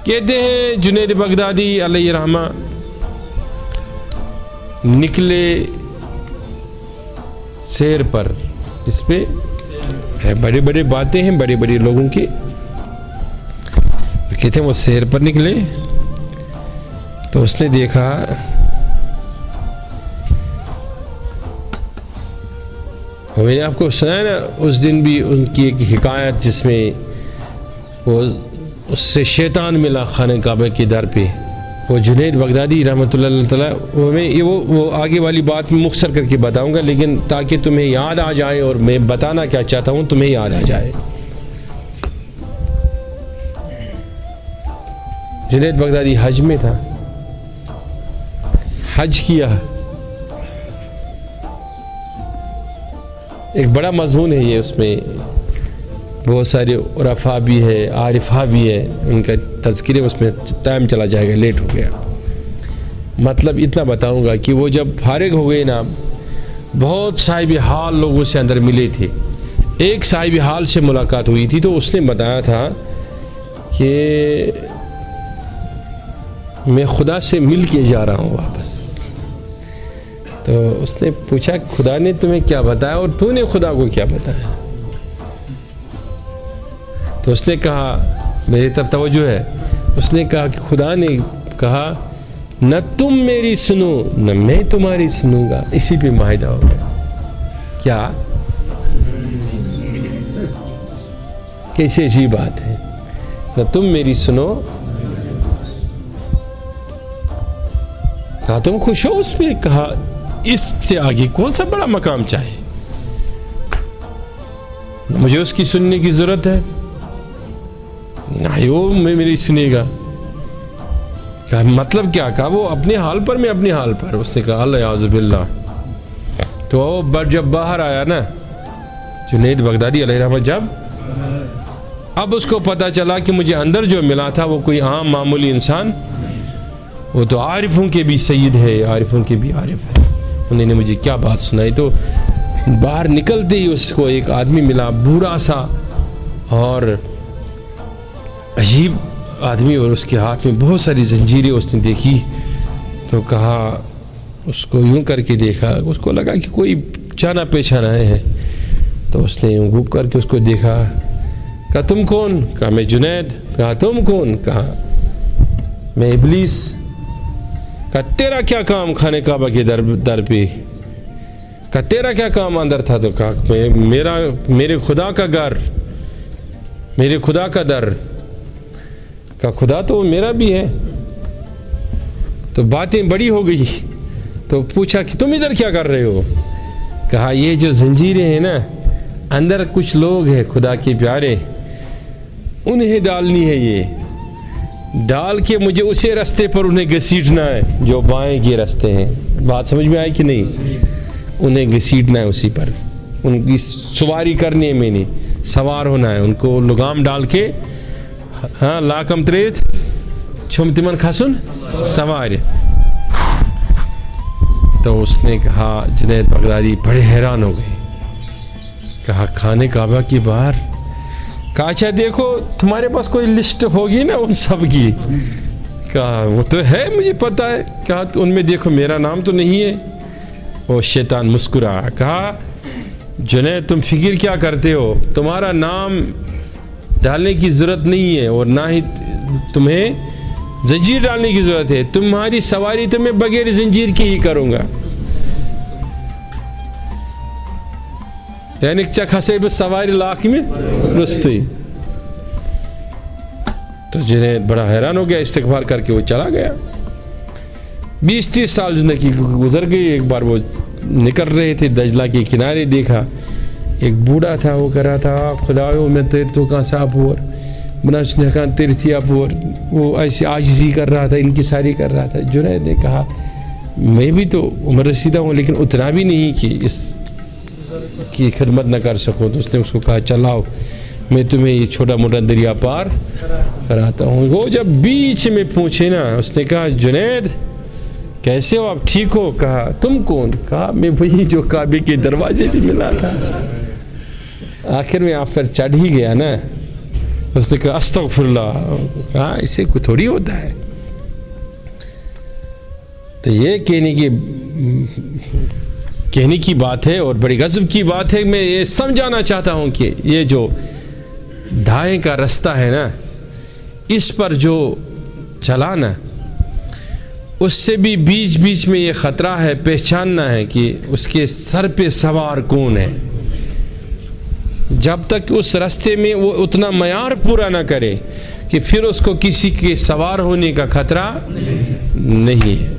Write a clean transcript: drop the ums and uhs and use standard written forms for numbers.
کہتے ہیں جنید بغدادی علیہ رحمہ نکلے سیر پر، جس پہ بڑے بڑے باتیں ہیں بڑے بڑے لوگوں کی، کہتے ہیں وہ سیر پر نکلے تو اس نے دیکھا میں نے آپ کو سنایا نا اس دن بھی ان کی ایک حکایت جس میں وہ اس سے شیطان ملا خانہ کعبہ کے در پہ، وہ جنید بغدادی رحمۃ اللہ تعالیٰ، وہ آگے والی بات میں مختصر کر کے بتاؤں گا، لیکن تاکہ تمہیں یاد آ جائے اور میں بتانا کیا چاہتا ہوں تمہیں یاد آ جائے۔ جنید بغدادی حج میں تھا، حج کیا، ایک بڑا مضمون ہے یہ، اس میں بہت سارے عرفاء بھی ہے، عارفہ بھی ہے، ان کا تذکرے اس میں ٹائم چلا جائے گا، لیٹ ہو گیا۔ مطلب اتنا بتاؤں گا کہ وہ جب فارغ ہو گئے نا، بہت صاحب حال لوگوں سے اندر ملے تھے، ایک صاحب حال سے ملاقات ہوئی تھی تو اس نے بتایا تھا کہ میں خدا سے مل کے جا رہا ہوں واپس۔ تو اس نے پوچھا خدا نے تمہیں کیا بتایا اور تو نے خدا کو کیا بتایا؟ تو اس نے کہا، میری طرف توجہ ہے، اس نے کہا کہ خدا نے کہا نہ تم میری سنو نہ میں تمہاری سنوں گا، اسی پہ معاہدہ ہو گیا۔ کیا کیسی عجیب بات ہے، نہ تم میری سنو، کہا تم خوش ہو اس پہ؟ کہا اس سے آگے کون سا بڑا مقام چاہے، مجھے اس کی سننے کی ضرورت ہے، نہیں وہ میں میری سنے گا۔ کہا مطلب کیا؟ کہا وہ اپنے حال پر میں اپنے حال پر۔ اس نے کہا اللہ اعوذ باللہ۔ تو جب باہر آیا نا جنید بغدادی علیہ رحمہ، جب اب اس کو پتا چلا کہ مجھے اندر جو ملا تھا وہ کوئی عام معمولی انسان، وہ تو عارفوں کے بھی سید ہے، عارفوں کے بھی عارف ہے، انہوں نے مجھے کیا بات سنائی۔ تو باہر نکلتے ہی اس کو ایک آدمی ملا، بوڑھا سا اور عجیب آدمی، اور اس کے ہاتھ میں بہت ساری زنجیریں اس نے دیکھی۔ تو کہا، اس کو یوں کر کے دیکھا، اس کو لگا کہ کوئی جانا پہچانا ہے، تو اس نے یوں گھوم کر کے اس کو دیکھا۔ کہا تم کون؟ کہا میں جنید۔ کہا تم کون؟ کہا میں ابلیس۔ کہا تیرا کیا کام خانہ کعبہ کے در پہ؟ کہا تیرا کیا کام اندر تھا؟ تو کہا میرے خدا کا گھر، میرے خدا کا در۔ کہا خدا تو میرا بھی ہے۔ تو باتیں بڑی ہو گئی، تو پوچھا کہ تم ادھر کیا کر رہے ہو؟ کہا یہ جو زنجیریں ہیں نا، اندر کچھ لوگ ہیں خدا کے پیارے، انہیں ڈالنی ہے، یہ ڈال کے مجھے اسی رستے پر انہیں گھسیٹنا ہے جو بائیں کے رستے ہیں۔ بات سمجھ میں آئی کہ نہیں؟ انہیں گھسیٹنا ہے اسی پر، ان کی سواری کرنی ہے، میں نے سوار ہونا ہے، ان کو لگام ڈال کے، ہاں لاکم تریت چھم تمن کھسن سوار۔ تو اس نے کہا، جنید بغدادی بڑے حیران ہو گئے، کہا خانہ کعبہ کی باہر؟ کہا اچھا دیکھو تمہارے پاس کوئی لسٹ ہوگی نا ان سب کی؟ کہا وہ تو ہے مجھے پتا ہے۔ کہا ان میں دیکھو میرا نام تو نہیں ہے۔ وہ شیطان مسکرایا، کہا جنید تم فکر کیا کرتے ہو، تمہارا نام ڈالنے کی ضرورت نہیں ہے، اور نہ ہی تمہیں زنجیر ڈالنے کی ضرورت ہے، تمہاری سواری تو میں بغیر زنجیر کی ہی کروں گا، یعنی چکھسے بس سواری لاکھ میں رستی۔ تو جنید بڑا حیران ہو گیا، استغفار کر کے وہ چلا گیا۔ 20-30 سال زندگی گزر گئی۔ ایک بار وہ نکل رہے تھے دجلہ کے کنارے، دیکھا ایک بوڑھا تھا، وہ کر رہا تھا خداو میں تیرے تو کہاں صاحب ہو، بناس نے کہا تیری تھی آپ، وہ ایسی عاجزی کر رہا تھا، ان کی ساری کر رہا تھا۔ جنید نے کہا میں بھی تو عمر رسیدہ ہوں، لیکن اتنا بھی نہیں کہ اس کی خدمت نہ کر سکوں۔ تو اس نے اس کو کہا چلاؤ میں تمہیں یہ چھوٹا موٹا دریا پار کراتا ہوں۔ وہ جب بیچ میں پہنچے نا، اس نے کہا جنید کیسے ہو آپ، ٹھیک ہو؟ کہا تم کون؟ کہا میں وہی جو کعبے کے دروازے بھی ملا تھا۔ آخر میں آپ پھر چڑھ ہی گیا نا، اس نے کہا استغفر اللہ، کہا اسے کوئی تھوڑی ہوتا ہے. تو یہ کہنے کی بات ہے اور بڑی غضب کی بات ہے. میں یہ سمجھانا چاہتا ہوں کہ یہ جو دھائیں کا رستہ ہے نا، اس پر جو چلانا، اس سے بھی بیچ بیچ میں یہ خطرہ ہے پہچاننا ہے کہ اس کے سر پہ سوار کون ہے. جب تک اس راستے میں وہ اتنا معیار پورا نہ کرے کہ پھر اس کو کسی کے سوار ہونے کا خطرہ نہیں ہے.